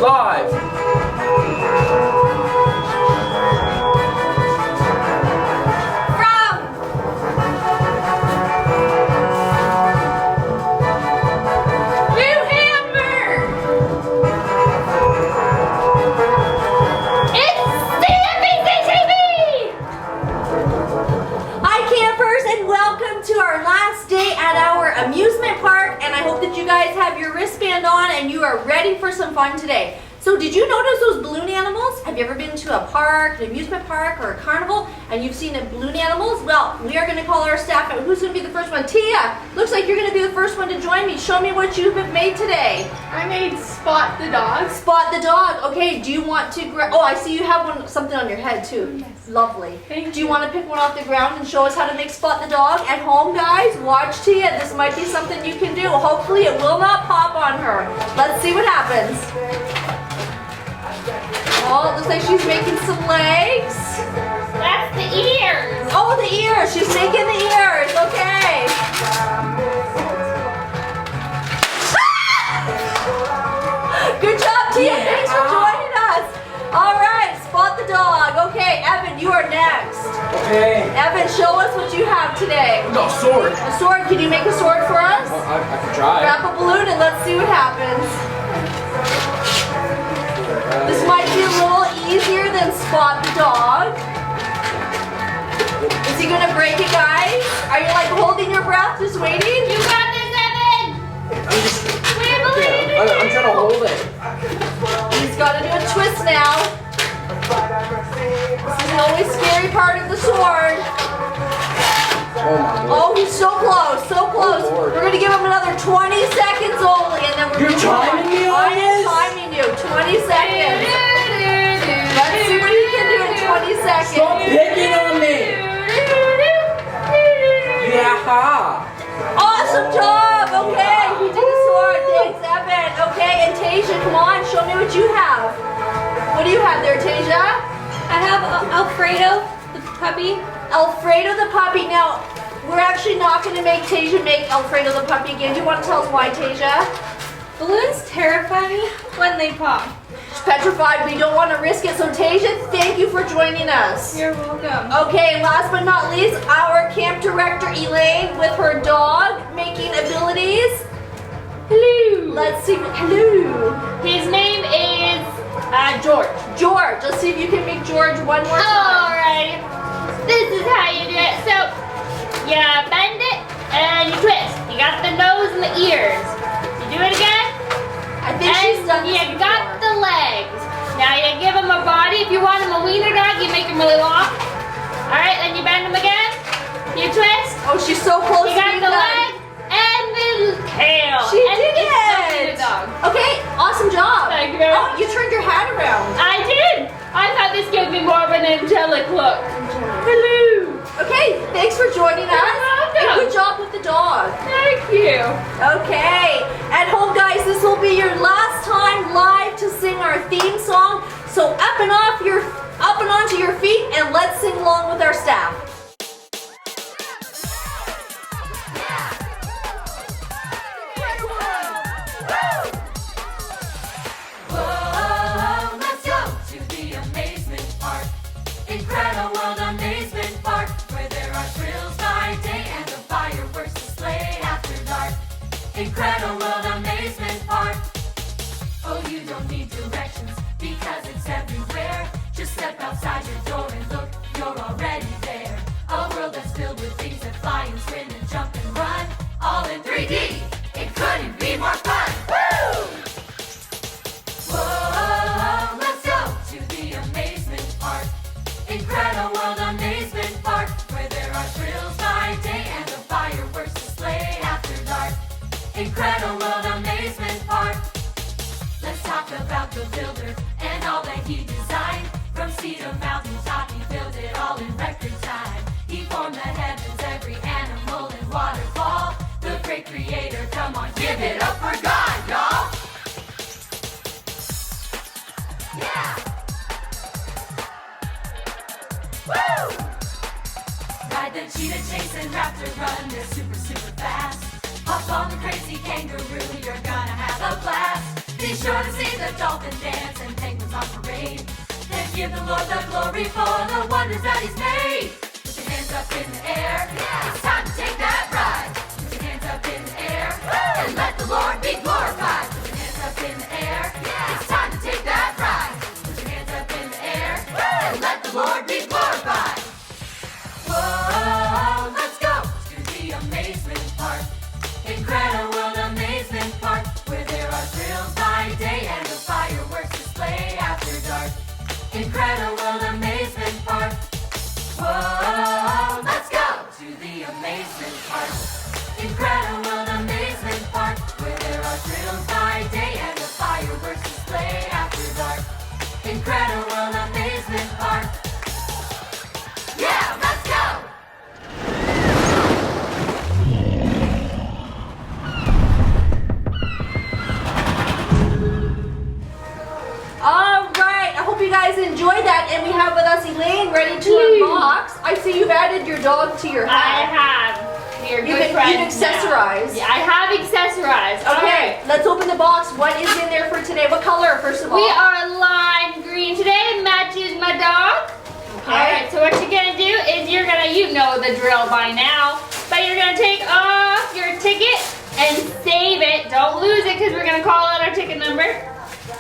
Live. From New Hamburg. It's CFBC TV. Hi campers, and welcome to our last day at our amusement park, and I hope that you guys have your wristband on and you are ready for some fun today. So did you notice those balloon animals? Have you ever been to a park, an amusement park, or a carnival, and you've seen the balloon animals? Well, we are going to call our staff out. Who's going to be the first one? Tia, looks like you're going to be the first one to join me. Show me what you have made today. I made Spot the dog. Spot the dog. Okay, do you want to oh, I see you have something on your head too. Yes. Lovely. Thank Do you want to pick one off the ground and show us how to make Spot the dog at home, guys? Watch Tia. This might be something you can do. Hopefully it will not pop on her. Let's see what happens. Oh, it looks like she's making some legs. That's the ears. Oh, the ears. She's making the ears. Okay. Good job, Tia. Thanks for joining us. All right, Spot the dog. Okay, Evan, you are next. Okay. Evan, show us what you have today. No, sword. A sword. Can you make a sword for us? I can try. Wrap a balloon and let's see what happens. This might be a little easier than Spot the dog. Is he gonna break it, guys? Are you like holding your breath, just waiting? You got this, Evan. I'm just. We believe in I'm trying to hold it. He's gotta do a twist now. This is the always scary part of the sword. Oh my lord. Oh, he's so close, so close. Oh, Lord. We're gonna give him another 20 seconds only, and then we're You're timing me on I'm this? timing you. 20 seconds. Let's see what he can do in 20 seconds. Stop picking on me. Yeah. Awesome job. Okay, he did the sword. Thanks, Evan. Okay, and Tasia, come on, show me what you have. What do you have there, Tasia? I have Alfredo, the puppy. Alfredo the puppy. Now, we're actually not going to make Tasia make Alfredo the puppy again. Do you want to tell us why, Tasia? Balloons terrify me when they pop. She's petrified. We don't want to risk it. So, Tasia, thank you for joining us. You're welcome. Okay, and last but not least, our camp director, Elaine, with her dog making abilities. Hello. Let's see. Hello. His name is George. George. Let's see if you can make George one more time. Alright. This is how you do it. So, you bend it and you twist. You got the nose and the ears. You do it again. I think she's done this You got the legs. Now you give him a body. If you want him a wiener dog, you make him really long. Alright, then you bend him again. You twist. Oh, she's so close You to got being the done. leg and the tail. She and did it's a it. wiener dog. Okay, awesome job. Thank you very Oh, much. you turned your hat around. I did. I thought this gave me more of an angelic look. Hello. Okay, thanks for joining us. welcome. And good job with the dog. Thank you. Okay, at home, guys, this will be your last time live to sing our theme song. So up and onto your feet, and let's sing along with our staff. Whoa, let's go to the amazement park. Incredible World Amazement Park, where there are thrills by day and the fireworks display after dark. Incredible World Amazement Park. Oh, you don't need directions because it's everywhere. Just step outside your door and look, you're already there. A world that's filled with things that fly and spin and jump and run, all in 3D. It couldn't be more fun. Woo! Whoa, let's go to the amazement park. Incredible World Amazement Park, where there are thrills by day and the fireworks display after dark. Incredible World Amazement Park. Let's talk about the builder and all that he designed. From sea to mountaintop, he built it all in record time. He formed the heavens, every animal and waterfall. The great creator, come on, give it up for God, y'all. Yeah! Woo! Ride the cheetah, chase and raptor run, they're super, super fast. Hop on the crazy kangaroo, you're gonna have a blast. Be sure to see the dolphin. golf and dance and penguins on parade. Then give the Lord the glory for the wonders that He's made. Put your hands up in the air. It's time to take that ride. Put your hands up in the air and let the Lord be glorified. Put your hands up in the air. It's time to take that ride. Put your hands up in the air and let the Lord be glorified. Whoa, let's go to the amazement park. Incredible amazement park, where there are thrills by day and a fireworks display after dark. Incredible amazement park. Whoa, let's go to the amazement park. Incredible amazement park, where there are thrills by day and a fireworks display after dark. Incredible amazement park. Yeah, let's go! All right, I hope you guys enjoyed that, and we have with us Elaine ready to unbox. I see you've added your dog to your I hat. have. We are good You've friends now. accessorized. Yeah, I have accessorized. Okay, let's open the box. What is in there for today? What color, first of all? We are lime green today. Matches my dog. Okay. Alright, so what you're gonna do is you're gonna, you know the drill by now, but you're gonna take off your ticket and save it. Don't lose it because we're gonna call out our ticket number.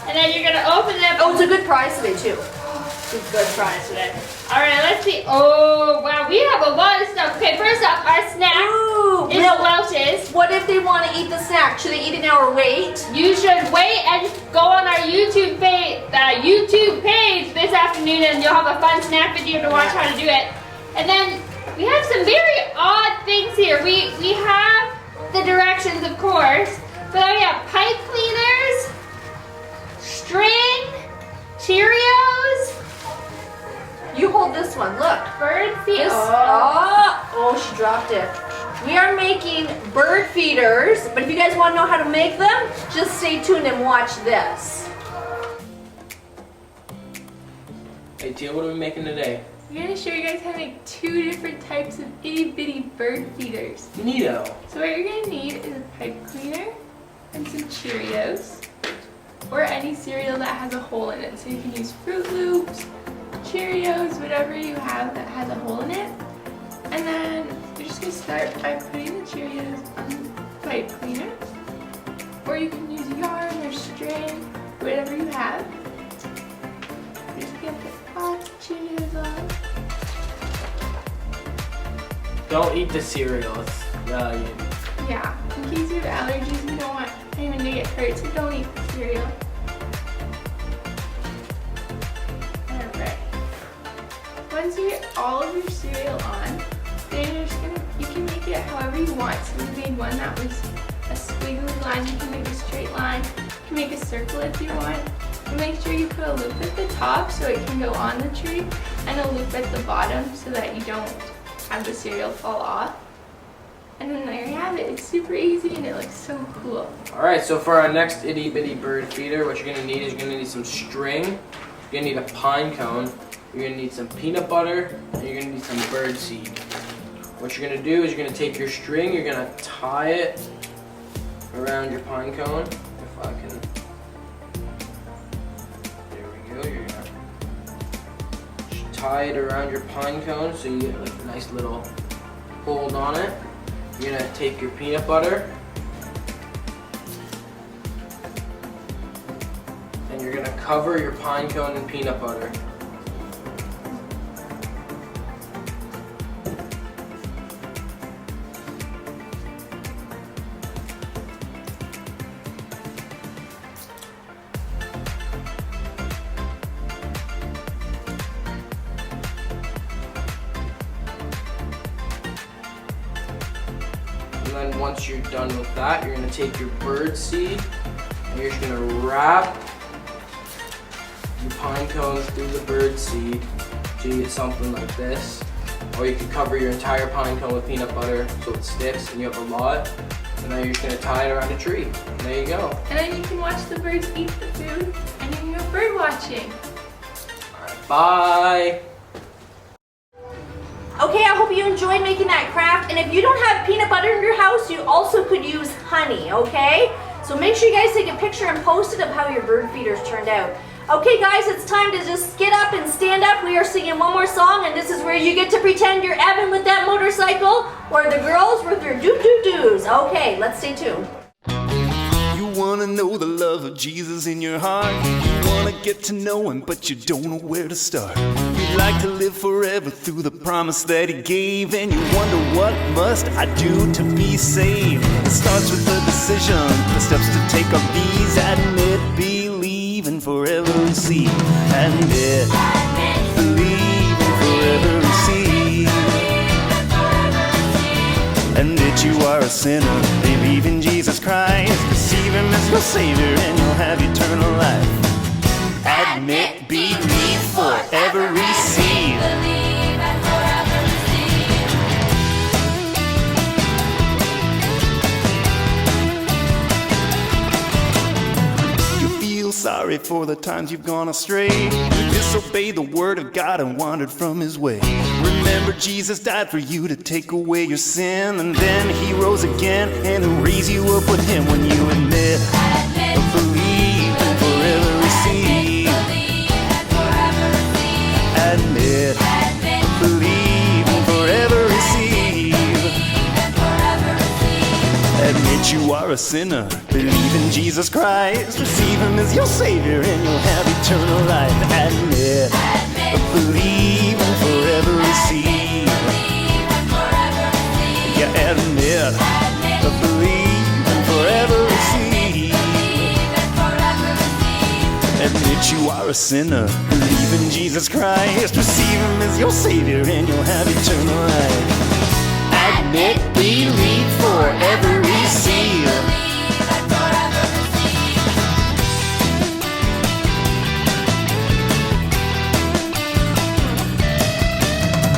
And then you're gonna open it up. Oh, it's a good prize today, too. It's a good prize today. Alright, let's see. Oh, wow, we have a lot of stuff. Okay, first up, our snack Ooh, is now, Welch's. what if they want to eat the snack? Should they eat it now or wait? You should wait and go on our YouTube page this afternoon, and you'll have a fun snack video to watch how to do it. And then we have some very odd things here. We have the directions, of course, but we have pipe cleaners, string, Cheerios, You hold this one. Look. bird feed. This, she dropped it. We are making bird feeders, but if you guys want to know how to make them, just stay tuned and watch this. Hey Tia, what are we making today? I'm going to show you guys how to make 2 different types of itty bitty bird feeders. Neato. So what you're going to need is a pipe cleaner and some Cheerios, or any cereal that has a hole in it. So you can use Fruit Loops, Cheerios, whatever you have that has a hole in it. And then you're just going to start by putting the Cheerios on the pipe cleaner, or you can use yarn or string, whatever you have. Just get the hot Cheerios on. Don't eat the cereals. Yeah, in case you have allergies, you don't want anyone to get hurt, so don't eat the cereal. Alright. Once you get all of your cereal on, then you're just gonna, you can make it however you want. So we made one that was a squiggly line, you can make a straight line, you can make a circle if you want. And make sure you put a loop at the top so it can go on the tree, and a loop at the bottom so that you don't have the cereal fall off. And then there you have it. It's super easy and it looks so cool. Alright, so for our next itty bitty bird feeder, what you're gonna need is you're gonna need some string, you're gonna need a pine cone, you're gonna need some peanut butter, and you're gonna need some bird seed. What you're gonna do is you're gonna take your string, you're gonna tie it around your pine cone. If I can. There we go. You're gonna just tie it around your pine cone so you get like a nice little hold on it. You're gonna take your peanut butter and you're gonna cover your pine cone in peanut butter. And then once you're done with that, you're gonna take your bird seed and you're just gonna wrap your pine cones through the bird seed so you get something like this. Or you could cover your entire pine cone with peanut butter so it sticks and you have a lot. And then you're just gonna tie it around a tree. And there you go. And then you can watch the birds eat the food and you can go bird watching. Alright, bye! Okay, I hope you enjoyed making that craft. And if you don't have peanut butter in your house, you also could use honey, okay? So make sure you guys take a picture and post it of how your bird feeders turned out. Okay guys, it's time to just get up and stand up. We are singing one more song, and this is where you get to pretend you're Evan with that motorcycle or the girls with their doo-doo-doos. Okay, let's stay tuned. You wanna know the love of Jesus in your heart. You wanna get to know him, but you don't know where to start. You'd like to live forever through the promise that he gave, and you wonder, what must I do to be saved? It starts with the decision. The steps to take are these: admit, believe, and forever receive. Admit, believe, and forever receive. Admit you are a sinner, believe in Jesus Christ, receive him as your Savior, and you'll have eternal life. Admit, believe, forever receive. Believe and forever receive. You feel sorry for the times you've gone astray. You disobeyed the word of God and wandered from his way. Remember, Jesus died for you to take away your sin, and then he rose again, and he'll raise you up with him when you admit, believe, and forever receive. Admit, believe, and forever receive. Admit you are a sinner, believe in Jesus Christ, receive him as your Savior, and you'll have eternal life. Admit, believe, and forever receive. Yeah, admit, believe, and forever receive. Admit you are a sinner, believe in Jesus Christ, receive him as your Savior, and you'll have eternal life. Admit, believe, forever receive.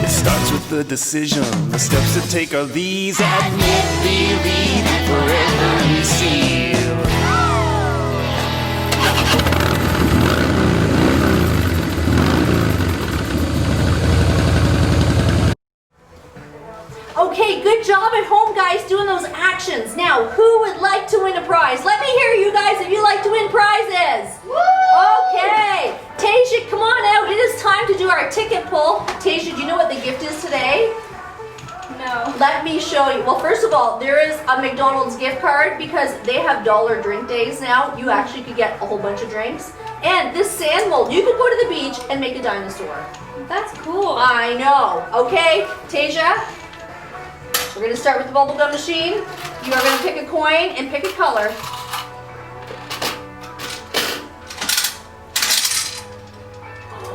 It starts with the decision. The steps to take are these: admit, believe, and forever receive. Okay, good job at home, guys, doing those actions. Now, who would like to win a prize? Let me hear you guys if you like to win prizes. Okay, Tasia, come on out. It is time to do our ticket pull. Tasia, do you know what the gift is today? No. Let me show you. Well, first of all, there is a McDonald's gift card because they have dollar drink days now. You actually could get a whole bunch of drinks. And this sand mold, you could go to the beach and make a dinosaur. That's cool. I know. Okay, Tasia, we're going to start with the bubble gum machine. You are going to pick a coin and pick a color.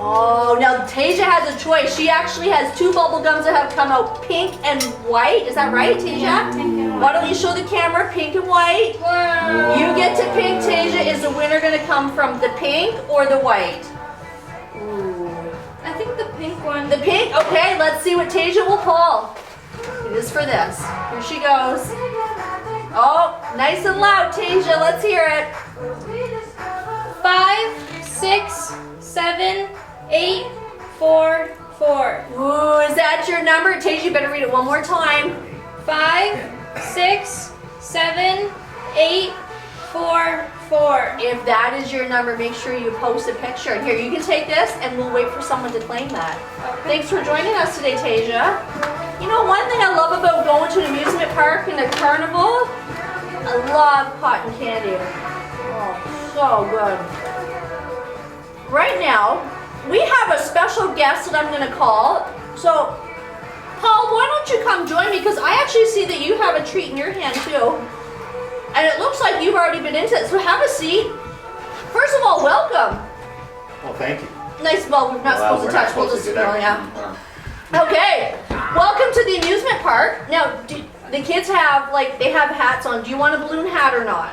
Oh, now Tasia has a choice. She actually has two bubble gums that have come out pink and white. Is that right, Tasia? Why don't you show the camera pink and white? Whoa. You get to pick, Tasia. Is the winner going to come from the pink or the white? Ooh. I think the pink one. The pink? Okay, let's see what Tasia will pull. It is for this. Here she goes. Oh, nice and loud, Tasia. Let's hear it. 5, 6, 7, 8, 4, 4. Ooh, is that your number? Tasia, you better read it one more time. 5, 6, 7, 8, 4, 4. If that is your number, make sure you post a picture. Here, you can take this and we'll wait for someone to claim that. Okay. Thanks for joining us today, Tasia. You know, one thing I love about going to an amusement park and a carnival, I love cotton candy. Oh, so good. Right now, we have a special guest that I'm going to call. So, Paul, why don't you come join me? Because I actually see that you have a treat in your hand, too. And it looks like you've already been into it, so have a seat. First of all, welcome. Well, thank you. Nice, well, we're not supposed to touch, we'll just ignore, yeah. Okay, welcome to the amusement park. Now, the kids have, like, they have hats on. Do you want a balloon hat or not?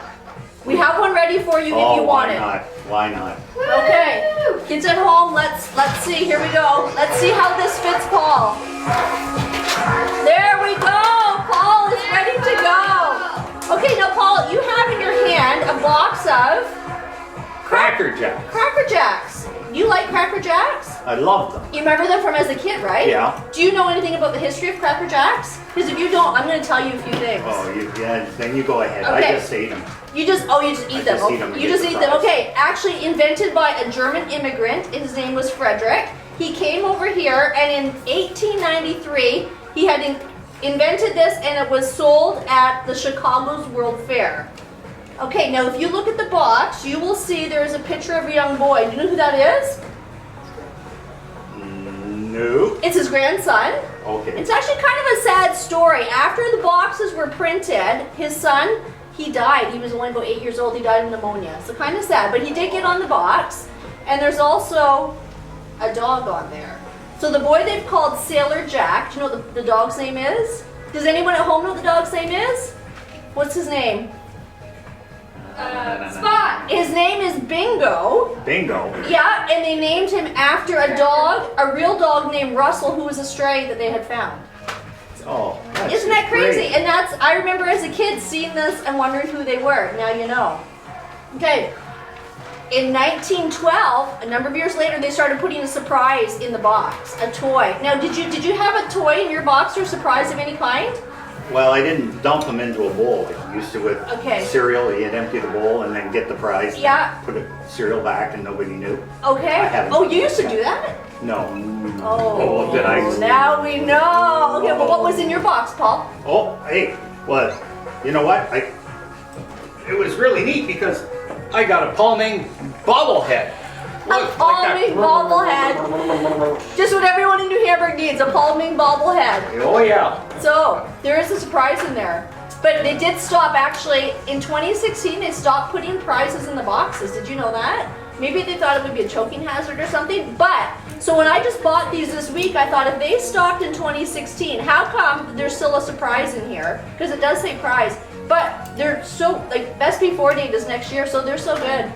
We have one ready for you if you want it. Why not? Okay, kids at home, let's see, here we go. Let's see how this fits Paul. There we go, Paul is ready to go. Okay, now Paul, you have in your hand a box of Cracker Jacks. Cracker Jacks. You like Cracker Jacks? I love them. You remember them from as a kid, right? Yeah. Do you know anything about the history of Cracker Jacks? Because if you don't, I'm going to tell you a few things. Oh, yeah, then you go ahead. Okay. I just ate them. You just eat them. just eat them and You get just the eat them. fries. Okay, actually invented by a German immigrant. His name was Frederick. He came over here, and in 1893, he had invented this, and it was sold at the Chicago's World Fair. Okay, now if you look at the box, you will see there is a picture of a young boy. Do you know who that is? No. It's his grandson. Okay. It's actually kind of a sad story. After the boxes were printed, his son, he died. He was only about 8 years old. He died of pneumonia. So kind of sad, but he did get on the box. And there's also a dog on there. So the boy they've called Sailor Jack. Do you know what the dog's name is? Does anyone at home know what the dog's name is? What's his name? Spot. His name is Bingo. Bingo. Yeah, and they named him after a dog, a real dog named Russell, who was a stray that they had found. Oh, that's Isn't that crazy? great. And I remember as a kid seeing this and wondering who they were. Now you know. Okay. In 1912, a number of years later, they started putting a surprise in the box, a toy. Now, did you have a toy in your box or surprise of any kind? Well, I didn't dump them into a bowl like you used to with Okay. cereal. You'd empty the bowl and then get the prize. and Yeah. Put the cereal back and nobody knew. Okay. haven't Oh, done you used to that. do that? No. Oh, did I? now we know. Okay, well, what was in your box, Paul? Oh, hey, well, you know what? It was really neat because I got a palming bobblehead. A palming bobblehead. Just what everyone in New Hamburg needs, a palming bobblehead. Oh yeah. So, there is a surprise in there. But they did stop, actually, in 2016, they stopped putting prizes in the boxes. Did you know that? Maybe they thought it would be a choking hazard or something. But, so when I just bought these this week, I thought if they stopped in 2016, how come there's still a surprise in here? Because it does say prize. But they're so, like, best before date is next year, so they're so good.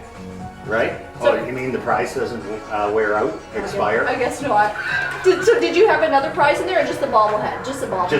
Right? So- Oh, you mean the price doesn't wear out, expire? I guess not. So did you have another prize in there or just the bobblehead? Just the bobblehead?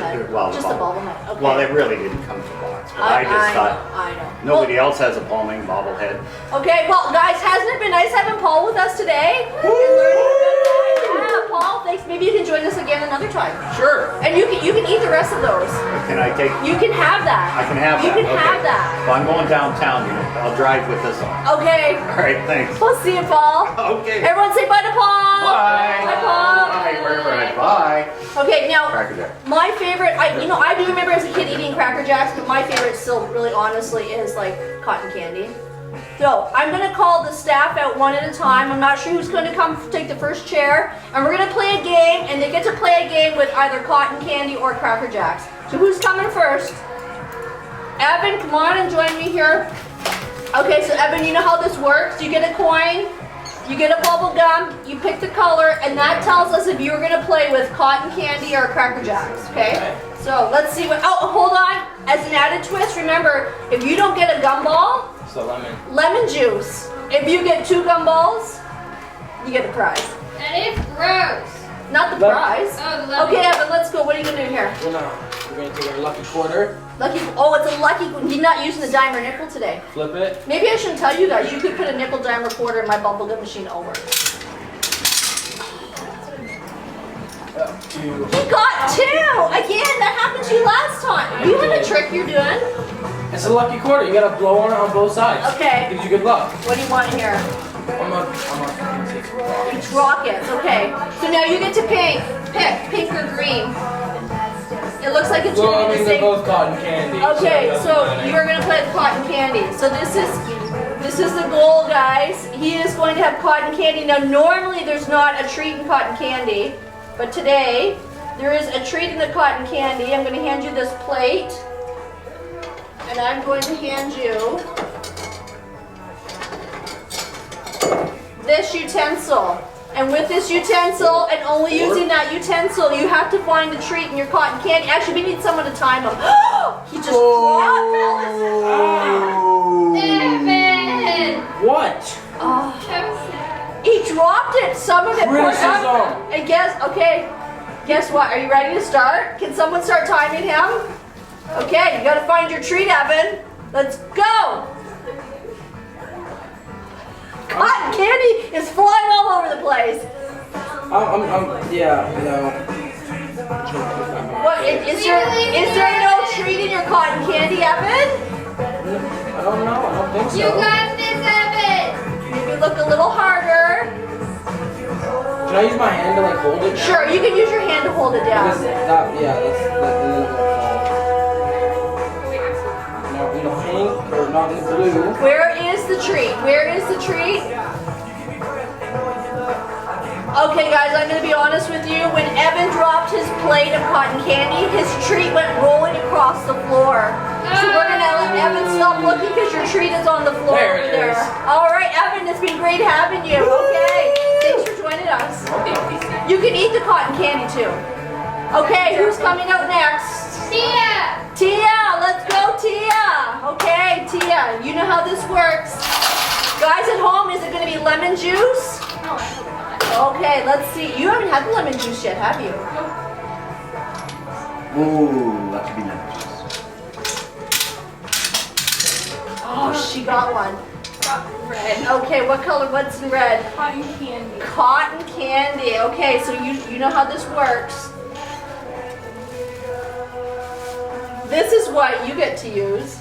Just the bobblehead, okay. Well, it really didn't come to box, but I just thought I know. nobody else has a palming bobblehead. Okay, well, guys, hasn't it been nice having Paul with us today? And learning about that? Yeah, Paul, thanks. Maybe you can join us again another time. Sure. And you can eat the rest of those. Can I take? You can have that. I can have You that. can okay. have that. Well, I'm going downtown. I'll drive with this on. Okay. All right, thanks. We'll see you, Paul. Okay. Everyone say bye to Paul. Bye. Bye, Paul. Bye. Wherever I bye. Okay, now Cracker Jack. my favorite, I do remember as a kid eating Cracker Jacks, but my favorite still really honestly is like cotton candy. So I'm gonna call the staff out one at a time. I'm not sure who's gonna come take the first chair, and we're gonna play a game, and they get to play a game with either cotton candy or Cracker Jacks. So who's coming first? Evan, come on and join me here. Okay, so Evan, you know how this works? You get a coin, you get a bubble gum, you pick the color, and that tells us if you're gonna play with cotton candy or Cracker Jacks, okay? So let's see what, oh, hold on. As an added twist, remember, if you don't get a gumball, So lemon juice. If you get 2 gumballs, you get the prize. And it's gross. Not the prize. Oh, the lemon. Okay, Evan, let's go. What are you gonna do here? we're gonna take our lucky quarter, Lucky, oh, it's a lucky, you're not using the dime or nickel today. flip it. Maybe I shouldn't tell you guys, you could put a nickel, dime, or quarter in my bubblegum machine over. Two. He got 2! Again, that happened to you last time. You have a trick you're doing. It's a lucky quarter. You gotta blow on it on both sides. Okay. Gives you good luck. What do you want here? I'm gonna take some rock. It's rockets, okay. So now you get to pick pink or green. It looks like it's Well, gonna I be mean, the they're same. both cotton candy. Okay, it doesn't so matter. you're gonna play with cotton candy. So this is the goal, guys. He is going to have cotton candy. Now normally there's not a treat in cotton candy, but today there is a treat in the cotton candy. I'm gonna hand you this plate, and I'm going to hand you this utensil. And with this utensil, and only using that utensil, you have to find a treat in your cotton candy. Actually, we need someone to time him. He just dropped it. Evan! What? Oh, he dropped it. Some of it. Criticism. And guess what? Are you ready to start? Can someone start timing him? Okay, you gotta find your treat, Evan. Let's go. Cotton candy is flying all over the place. Yeah, no. What is there no treat in your cotton candy, Evan? I don't know. I don't think so. You got this, Evan. Maybe look a little harder. Can I use my hand to like hold it down? Sure, you can use your hand to hold it down. Because that, yeah, that's not in the pink or not in the blue. Where is the treat? Where is the treat? Okay guys, I'm gonna be honest with you. When Evan dropped his plate of cotton candy, his treat went rolling across the floor. So we're gonna let Evan stop looking because your treat is on the floor There over it there. is. All right, Evan, it's been great having you. Okay, thanks for joining us. You can eat the cotton candy too. Okay, who's coming out next? Tia. Tia, let's go Tia. Okay, Tia, you know how this works. Guys at home, is it gonna be lemon juice? Oh, I hope not. Okay, let's see. You haven't had the lemon juice yet, have you? Ooh, that should be nice. Oh, she got one. Got red. Okay, what color? What's in red? Cotton candy. Cotton candy. Okay, so you know how this works. This is what you get to use.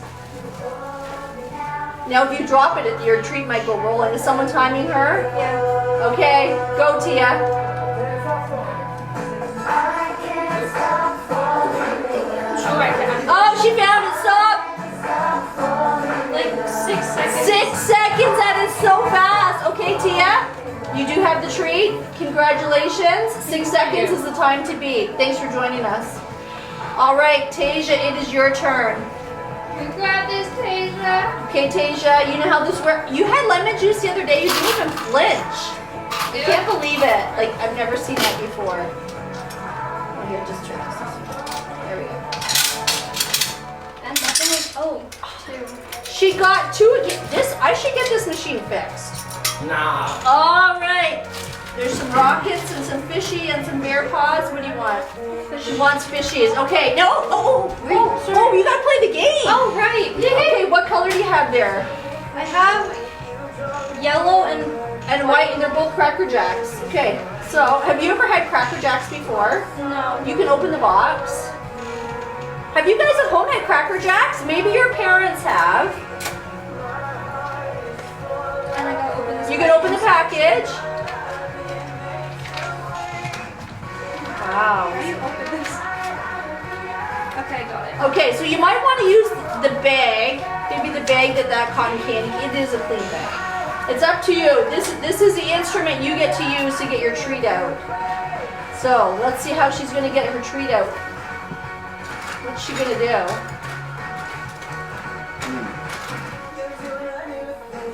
Now, if you drop it, your treat might go rolling. Is someone timing her? Yeah. Okay, go Tia. Oh, I can. Oh, she found it. Stop. Like 6 seconds. 6 seconds. That is so fast. Okay, Tia, you do have the treat. Congratulations. 6 seconds is the time to beat. Thanks for joining us. All right, Tasia, it is your turn. You got this, Tasia. Okay, Tasia, you know how this works. You had lemon juice the other day. You didn't even flinch. I can't believe it. Like, I've never seen that before. Oh, here, just try this. There we go. And nothing was, oh, two. She got 2 again. I should get this machine fixed. Nah. All right. There's some rockets and some fishy and some bear paws. What do you want? She wants fishies. Okay, no. Oh, you gotta play the game. Oh, right. Okay, what color do you have there? I have yellow and And white, and they're both Cracker Jacks. Okay, so have you ever had Cracker Jacks before? no. You can open the box. Have you guys at home had Cracker Jacks? Maybe your parents have. And I gotta open this. You can open the package. Wow. How do you open this? Okay, got it. Okay, so you might want to use the bag, maybe the bag that cotton candy. It is a clean bag. It's up to you. This is the instrument you get to use to get your treat out. So let's see how she's gonna get her treat out. What's she gonna do?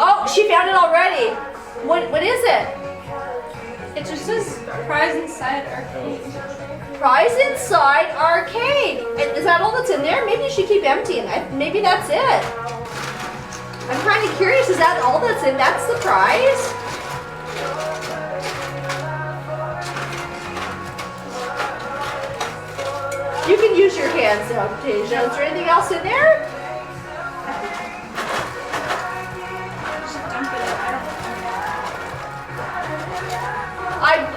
Oh, she found it already. What is it? It just says prize inside arcade. Prize inside arcade. Is that all that's in there? Maybe you should keep emptying. Maybe that's it. I'm kind of curious. Is that all that's in? That's the prize? You can use your hands now, Tasia. Is there anything else in there? Just dump it out.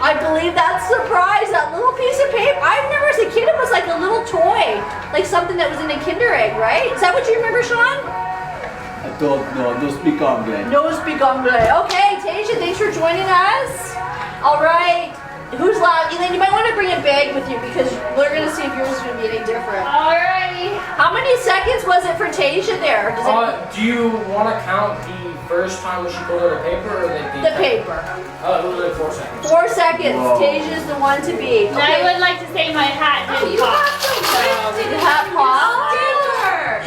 I believe that's the prize. That little piece of paper. I remember as a kid it was like a little toy. Like something that was in a Kinder Egg, right? Is that what you remember, Sean? I don't know. No speak English. No speak English. Okay, Tasia, thanks for joining us. All right. Who's loud? Elaine, you might want to bring a bag with you because we're going to see if yours is going to be any different. Alrighty. How many seconds was it for Tasia there? Does it, Do you want to count the first time when she pulled out the paper or the paper. Oh, it was like 4 seconds. 4 seconds. Whoa. Tasia's the one to beat. And I would like to say my hat did pop. The hat pop.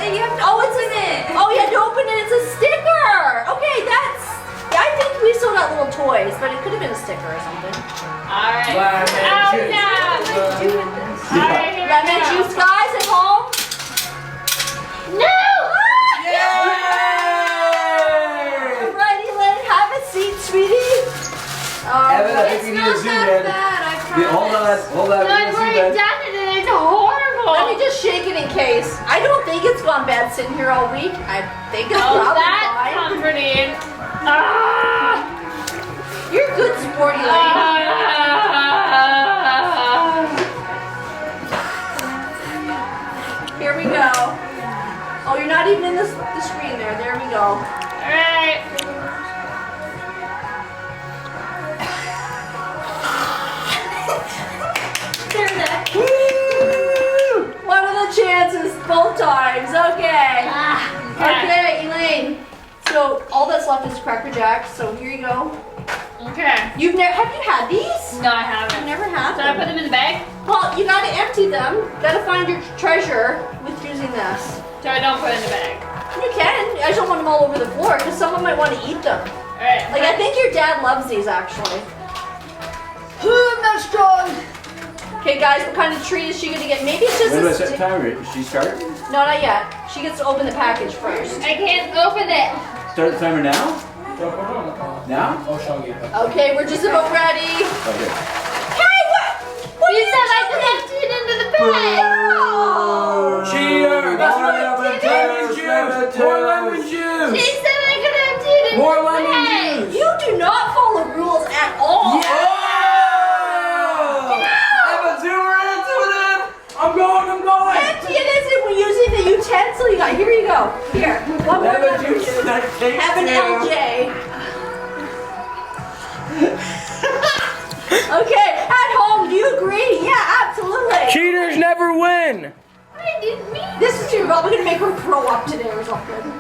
And you have to Oh, it's in it. Oh, you had to open it. It's a sticker. Okay, that's. I think we still got little toys, but it could have been a sticker or something. Alright. Lemon Oh, juice. no. Alright, here Lemon we go. juice, guys, at home. No! Alrighty, Lynn, have a seat, sweetie. Evan, I think you need to zoom in. Hold on. Hold on. No, I've already done it and it's horrible. Let me just shake it in case. I don't think it's gone bad sitting here all week. I think it's Oh, probably that's fine. comforting. Ah! You're a good sporty lady. Here we go. Oh, you're not even in the screen that's left is Cracker Jacks, so here you go. Okay. Have you had these? No, I haven't. I've never had Should I them. put them in the bag? Well, you gotta empty them. Gotta find your treasure with using this. So I don't put it in the bag. You can. I just don't want them all over the floor because someone might want to eat them. Alright. Like, I think your dad loves these actually. I'm not strong. Okay, guys, what kind of treat is she gonna get? Maybe it's just When do I a set the timer? Is she start? No, not yet. She gets to open the package first. I can't open it. Start the timer now? Now? Okay, we're just about ready. Okay. Hey, what You are said I could empty it into the bag. Cheater! That's More lemon juice! More lemon juice! She said I could empty it into More the lemon bag. juice! You do not follow rules at all. I'm going! Empty it isn't when using the utensil you got. Here you go. Here. One more lemon juice. Have an LJ. Okay, at home, do you agree? Yeah, absolutely. Cheaters never win! I didn't mean it. This is your girl. We're gonna make her throw up today or something.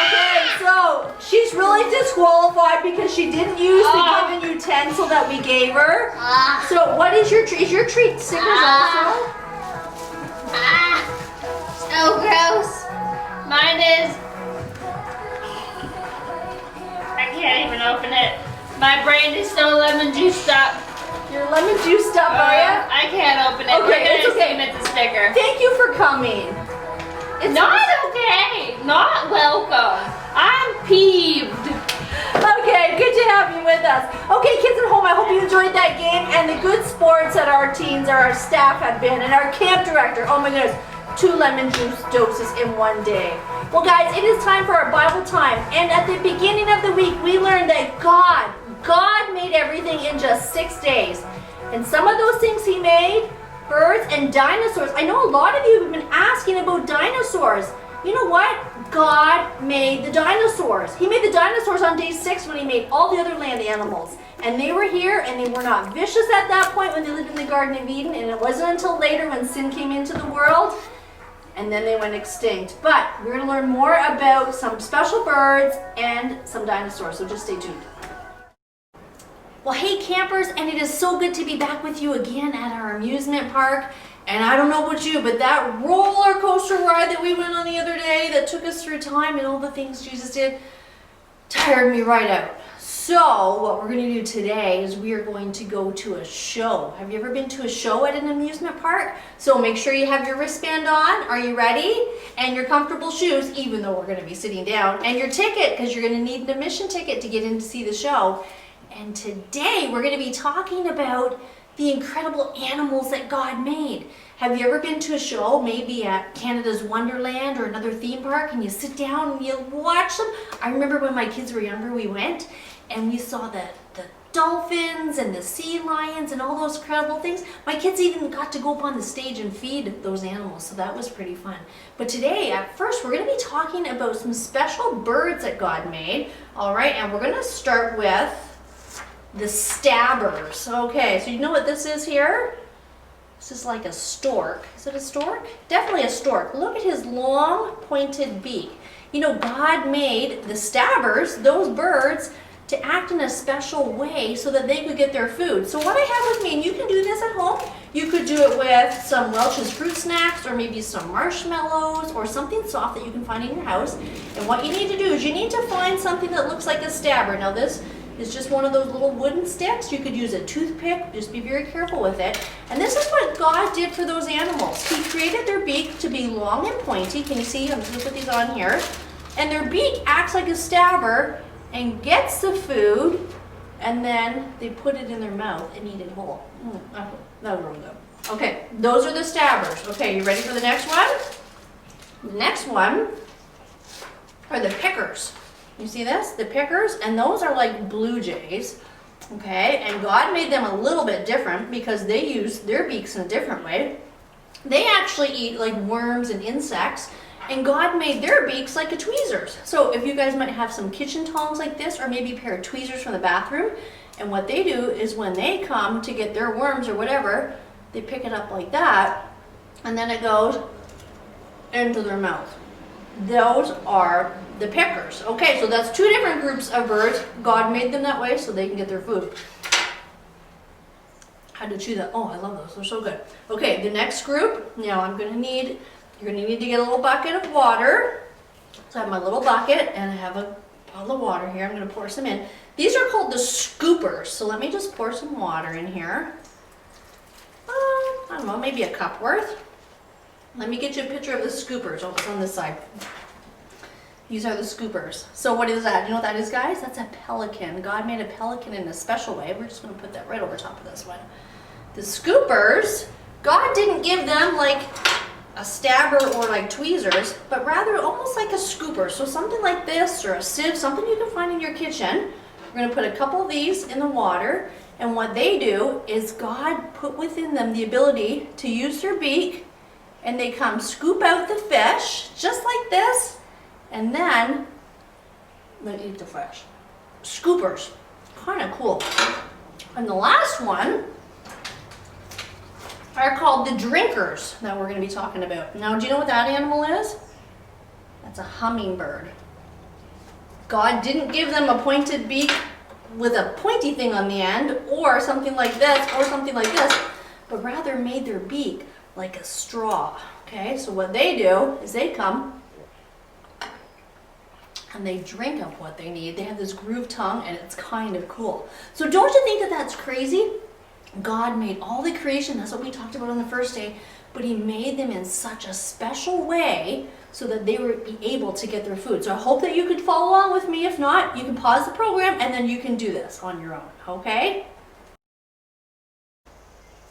Okay, so she's really disqualified because she didn't use the given utensil that we gave her. So what is your treat? Is your treat stickers also? So gross. Mine is. I can't even open it. My brain is so lemon juiced up. Your lemon juice stuff, are ya? I can't open it. Okay, We're gonna it's okay. assume it's a sticker. Thank you for coming. It's Not okay. Not welcome. I'm peeved. Okay, good to have you with us. Okay, kids at home, I hope you enjoyed that game and the good sports that our teens or our staff have been, and our camp director. Oh my goodness, 2 lemon juice doses in one day. Well guys, it is time for our Bible time, and at the beginning of the week we learned that God made everything in just 6 days. And some of those things he made, birds and dinosaurs. I know a lot of you have been asking about dinosaurs. You know what? God made the dinosaurs. He made the dinosaurs on day 6 when he made all the other land animals. And they were here and they were not vicious at that point when they lived in the Garden of Eden. And it wasn't until later when sin came into the world and then they went extinct. But we're going to learn more about some special birds and some dinosaurs. So just stay tuned. Well, hey campers, and it is so good to be back with you again at our amusement park. And I don't know about you, but that roller coaster ride that we went on the other day that took us through time and all the things Jesus did tired me right out. So what we're going to do today is we are going to go to a show. Have you ever been to a show at an amusement park? So make sure you have your wristband on. Are you ready? And your comfortable shoes, even though we're going to be sitting down. And your ticket, because you're going to need an admission ticket to get in to see the show. And today we're going to be talking about the incredible animals that God made. Have you ever been to a show, maybe at Canada's Wonderland or another theme park, and you sit down and you watch them? I remember when my kids were younger, we went and we saw the dolphins and the sea lions and all those incredible things. My kids even got to go up on the stage and feed those animals, so that was pretty fun. But today, at first, we're going to be talking about some special birds that God made. All right, and we're going to start with the stabbers. Okay, so you know what this is here? This is like a stork. Is it a stork? Definitely a stork. Look at his long pointed beak. You know, God made the stabbers, those birds, to act in a special way so that they could get their food. So what I have with me, and you can do this at home, you could do it with some Welch's fruit snacks or maybe some marshmallows or something soft that you can find in your house. And what you need to do is you need to find something that looks like a stabber. Now this is just one of those little wooden sticks. You could use a toothpick, just be very careful with it. And this is what God did for those animals. He created their beak to be long and pointy. Can you see? I'm just gonna put these on here. And their beak acts like a stabber and gets the food, and then they put it in their mouth and eat it whole. That was really good. Okay, those are the stabbers. Okay, you ready for the next one? The next one are the pickers. You see this? The pickers, and those are like blue jays. Okay, and God made them a little bit different because they use their beaks in a different way. They actually eat like worms and insects, and God made their beaks like a tweezers. So if you guys might have some kitchen tongs like this, or maybe a pair of tweezers from the bathroom, and what they do is when they come to get their worms or whatever, they pick it up like that, and then it goes into their mouth. Those are the pickers. Okay, so that's two different groups of birds. God made them that way so they can get their food. Had to chew that. Oh, I love those. They're so good. Okay, the next group. Now you're gonna need to get a little bucket of water. So I have my little bucket and I have a bottle of water here. I'm gonna pour some in. These are called the scoopers. So let me just pour some water in here. I don't know, maybe a cup worth. Let me get you a picture of the scoopers. Oh, it's on this side. These are the scoopers. So what is that? You know what that is, guys? That's a pelican. God made a pelican in a special way. We're just gonna put that right over top of this one. The scoopers, God didn't give them like a stabber or like tweezers, but rather almost like a scooper. So something like this or a sieve, something you can find in your kitchen. We're gonna put a couple of these in the water, and what they do is God put within them the ability to use their beak, and they come scoop out the fish just like this, and then they eat the fish. Scoopers, kind of cool. And the last one are called the drinkers that we're going to be talking about. Now, do you know what that animal is? That's a hummingbird. God didn't give them a pointed beak with a pointy thing on the end, or something like this, or something like this, but rather made their beak like a straw. Okay, so what they do is they come and they drink up what they need. They have this grooved tongue, and it's kind of cool. So don't you think that that's crazy? God made all the creation, that's what we talked about on the first day, but he made them in such a special way so that they would be able to get their food. So I hope that you could follow along with me. If not, you can pause the program and then you can do this on your own, okay?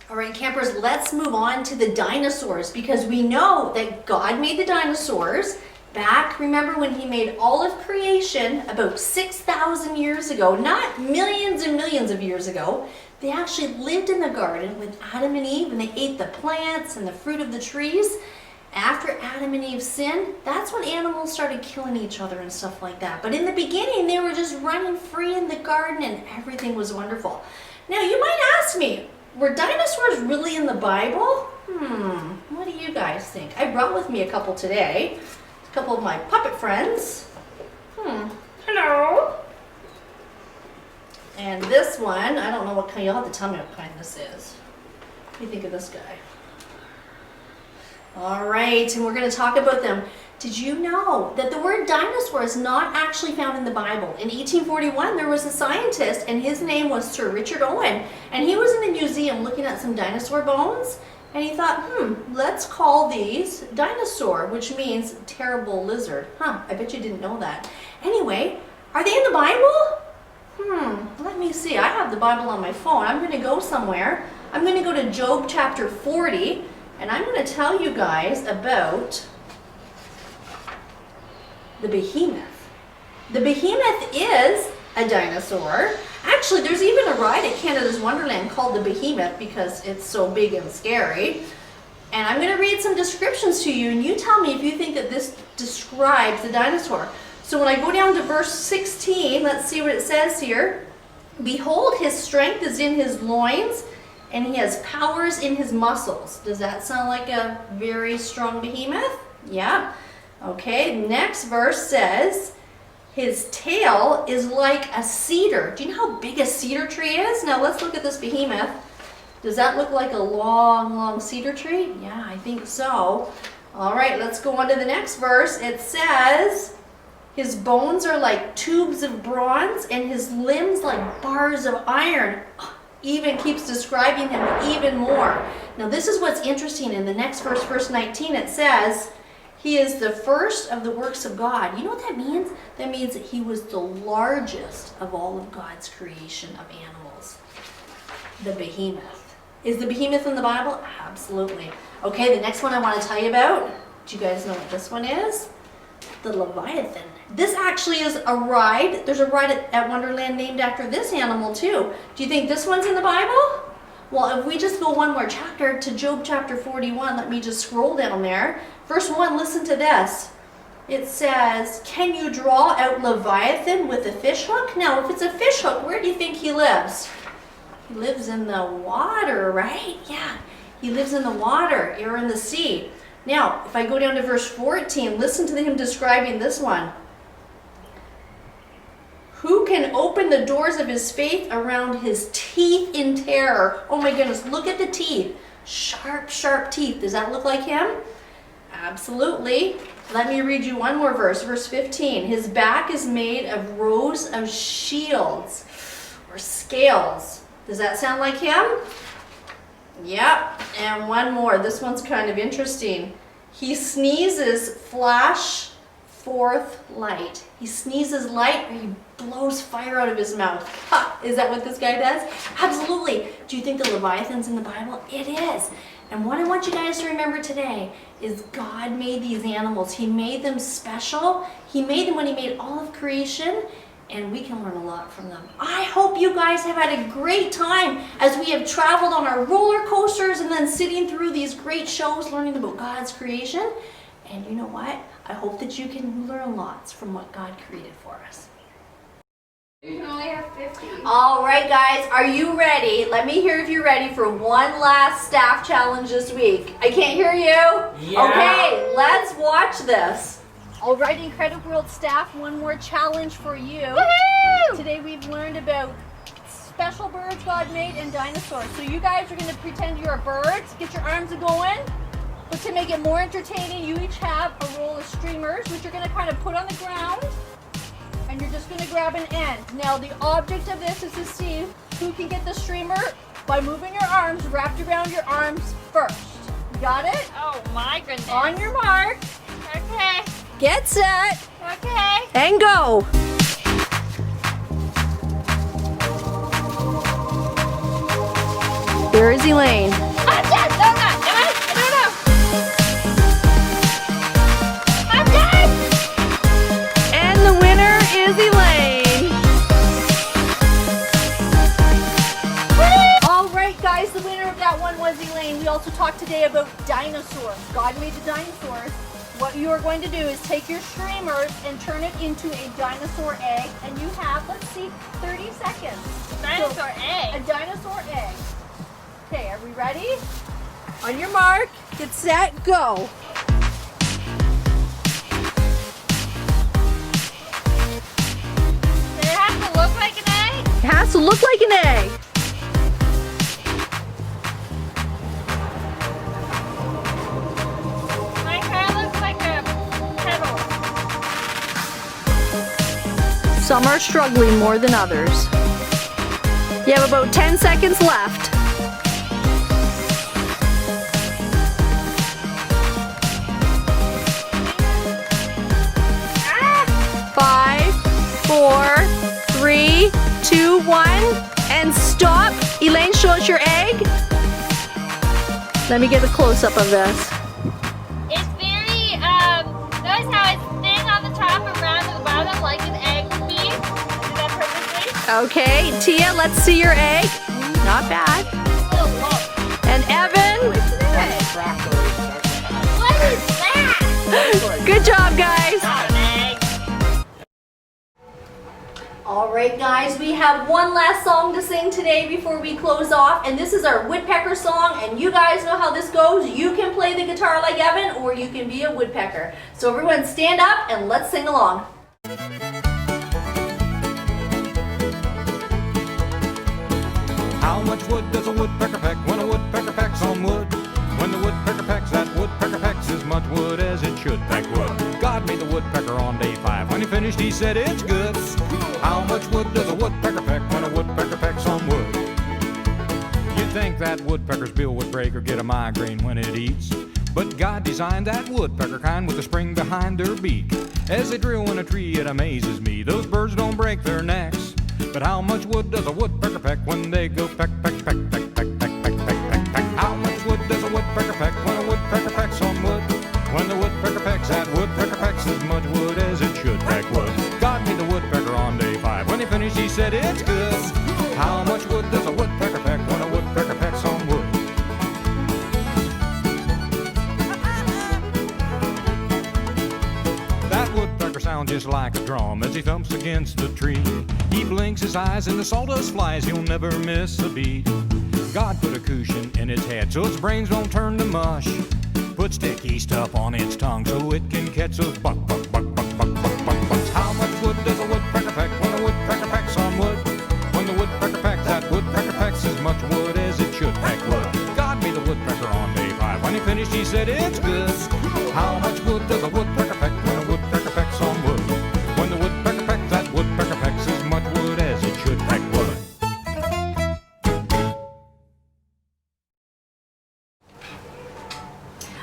All right, campers, let's move on to the dinosaurs, because we know that God made the dinosaurs back, remember when he made all of creation about 6,000 years ago, not millions and millions of years ago. They actually lived in the garden with Adam and Eve, and they ate the plants and the fruit of the trees. After Adam and Eve sinned, that's when animals started killing each other and stuff like that. But in the beginning, they were just running free in the garden and everything was wonderful. Now, you might ask me, were dinosaurs really in the Bible? What do you guys think? I brought with me a couple today. A couple of my puppet friends. Hello. And this one, I don't know what kind, you'll have to tell me what kind this is. What do you think of this guy? All right, and we're going to talk about them. Did you know that the word dinosaur is not actually found in the Bible? In 1841, there was a scientist, and his name was Sir Richard Owen, and he was in a museum looking at some dinosaur bones, and he thought, let's call these dinosaur, which means terrible lizard. I bet you didn't know that. Anyway, are they in the Bible? Let me see. I have the Bible on my phone. I'm going to go somewhere. I'm going to go to Job chapter 40, and I'm going to tell you guys about the behemoth. The behemoth is a dinosaur. Actually, there's even a ride at Canada's Wonderland called the behemoth because it's so big and scary. And I'm going to read some descriptions to you, and you tell me if you think that this describes the dinosaur. So when I go down to verse 16, let's see what it says here. Behold, his strength is in his loins, and he has powers in his muscles. Does that sound like a very strong behemoth? Yeah. Okay, next verse says, his tail is like a cedar. Do you know how big a cedar tree is? Now let's look at this behemoth. Does that look like a long, long cedar tree? Yeah, I think so. All right, let's go on to the next verse. It says, his bones are like tubes of bronze, and his limbs like bars of iron. Even keeps describing him even more. Now this is what's interesting. In the next verse, verse 19, it says, he is the first of the works of God. You know what that means? That means that he was the largest of all of God's creation of animals. The behemoth. Is the behemoth in the Bible? Absolutely. Okay, the next one I want to tell you about. Do you guys know what this one is? The Leviathan. This actually is a ride. There's a ride at Wonderland named after this animal too. Do you think this one's in the Bible? Well, if we just go one more chapter to Job chapter 41, let me just scroll down there. Verse 1, listen to this. It says, can you draw out Leviathan with a fish hook? Now, if it's a fish hook, where do you think he lives? He lives in the water, right? Yeah, he lives in the water or in the sea. Now, if I go down to verse 14, listen to him describing this one. Who can open the doors of his faith around his teeth in terror? Oh my goodness, look at the teeth. Sharp, sharp teeth. Does that look like him? Absolutely. Let me read you one more verse, verse 15. His back is made of rows of shields or scales. Does that sound like him? Yep. And one more. This one's kind of interesting. He sneezes, flash forth light. He sneezes light, or he blows fire out of his mouth. Ha! Is that what this guy does? Absolutely. Do you think the Leviathan's in the Bible? It is. And what I want you guys to remember today is God made these animals. He made them special. He made them when he made all of creation, and we can learn a lot from them. I hope you guys have had a great time as we have traveled on our roller coasters and then sitting through these great shows learning about God's creation. And you know what? I hope that you can learn lots from what God created for us. You can only have 50. All right, guys, are you ready? Let me hear if you're ready for one last staff challenge this week. I can't hear you. Yeah. Okay, let's watch this. All right, Incredible World staff, one more challenge for you. Woohoo! Today we've learned about special birds God made and dinosaurs. So you guys are going to pretend you're birds. Get your arms going. But to make it more entertaining, you each have a roll of streamers, which you're going to kind of put on the ground. And you're just going to grab an end. Now the object of this is to see who can get the streamer by moving your arms wrapped around your arms first. Got it? Oh my goodness. On your mark. Okay. Get set. Okay. And go. Here is Elaine. I'm done. No, no. Am I? I don't know. I'm done. And the winner is Elaine. All right, guys, the winner of that one was Elaine. We also talked today about dinosaurs. God made the dinosaurs. What you are going to do is take your streamers and turn it into a dinosaur egg, and you have, let's see, 30 seconds. Dinosaur egg. A dinosaur egg. Okay, are we ready? On your mark, get set, go. Does it have to look like an egg? It has to look like an egg. My hair looks like a petal. Some are struggling more than others. You have about 10 seconds left. Ah! 5, 4, 3, 2, 1, and stop. Elaine, show us your egg. Let me get a close-up of this. It's very, notice how it's thin on the top and round at the bottom like an egg would be? I did that purposely. Okay, Tia, let's see your egg. Not bad. It's a little low. And Evan, What is that? good job, guys. Not an egg. All right, guys, we have one last song to sing today before we close off, and this is our woodpecker song, and you guys know how this goes. You can play the guitar like Evan, or you can be a woodpecker. So everyone stand up and let's sing along. How much wood does a woodpecker peck when a woodpecker pecks on wood? When the woodpecker pecks, that woodpecker pecks as much wood as it should peck wood. God made the woodpecker on day 5. When he finished, he said it's good. How much wood does a woodpecker peck when a woodpecker pecks on wood? You'd think that woodpecker's bill would break or get a migraine when it eats. But God designed that woodpecker kind with a spring behind their beak. As they drill in a tree, it amazes me. Those birds don't break their necks. But how much wood does a woodpecker peck when they go peck, peck, peck, peck, peck, peck, peck, peck, peck, peck? How much wood does a woodpecker peck when a woodpecker pecks on wood? When the woodpecker pecks, that woodpecker pecks as much wood as it should peck wood. God made the woodpecker on day 5. When he finished, he said it's good. How much wood does a woodpecker peck when a woodpecker pecks on wood? That woodpecker sounds just like a drum as he thumps against the tree. He blinks his eyes and the sawdust flies, he'll never miss a beat. God put a cushion in his head so his brains don't turn to mush. Put sticky stuff on its tongue so it can catch those buck, buck, buck, buck, buck, buck, buck, bucks. How much wood does a woodpecker peck when a woodpecker pecks on wood? When the woodpecker pecks, that woodpecker pecks as much wood as it should peck wood. God made the woodpecker on day 5. When he finished, he said it's good. How much wood does a woodpecker peck when a woodpecker pecks on wood? When the woodpecker pecks, that woodpecker pecks as much wood as it should peck wood.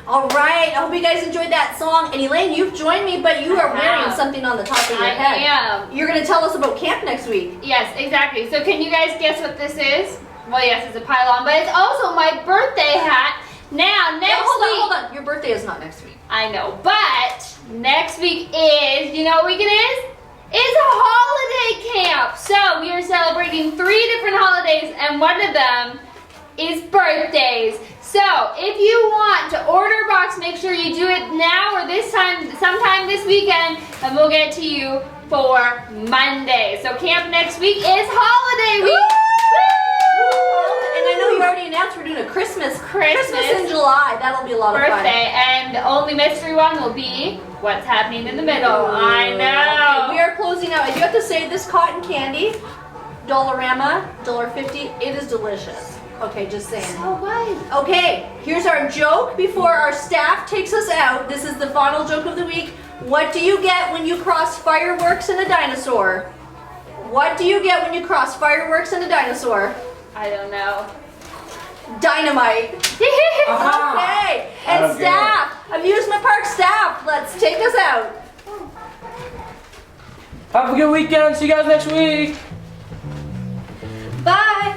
All right, I hope you guys enjoyed that song. And Elaine, you've joined me, but you are wearing something on the top of your head. I am. You're going to tell us about camp next week. Yes, exactly. So can you guys guess what this is? Well, yes, it's a pylon, but it's also my birthday hat. Now, next week... Hold on. Your birthday is not next week. I know, but next week is, you know what week it is? It's a holiday camp. So we are celebrating 3 different holidays, and one of them is birthdays. So if you want to order a box, make sure you do it now or this time, sometime this weekend, and we'll get it to you for Monday. So camp next week is holiday week. And I know you already announced we're doing a Christmas in July. That'll be a lot of fun. Birthday, and the only mystery one will be what's happening in the middle. I know. Okay, we are closing out. I do have to say this cotton candy, Dollarama, $1.50. It is delicious. Okay, just saying. So what? Okay, here's our joke before our staff takes us out. This is the final joke of the week. What do you get when you cross fireworks and a dinosaur? What do you get when you cross fireworks and a dinosaur? I don't know. Dynamite. Okay, and staff, amusement park staff, let's take us out. Have a good weekend. See you guys next week. Bye.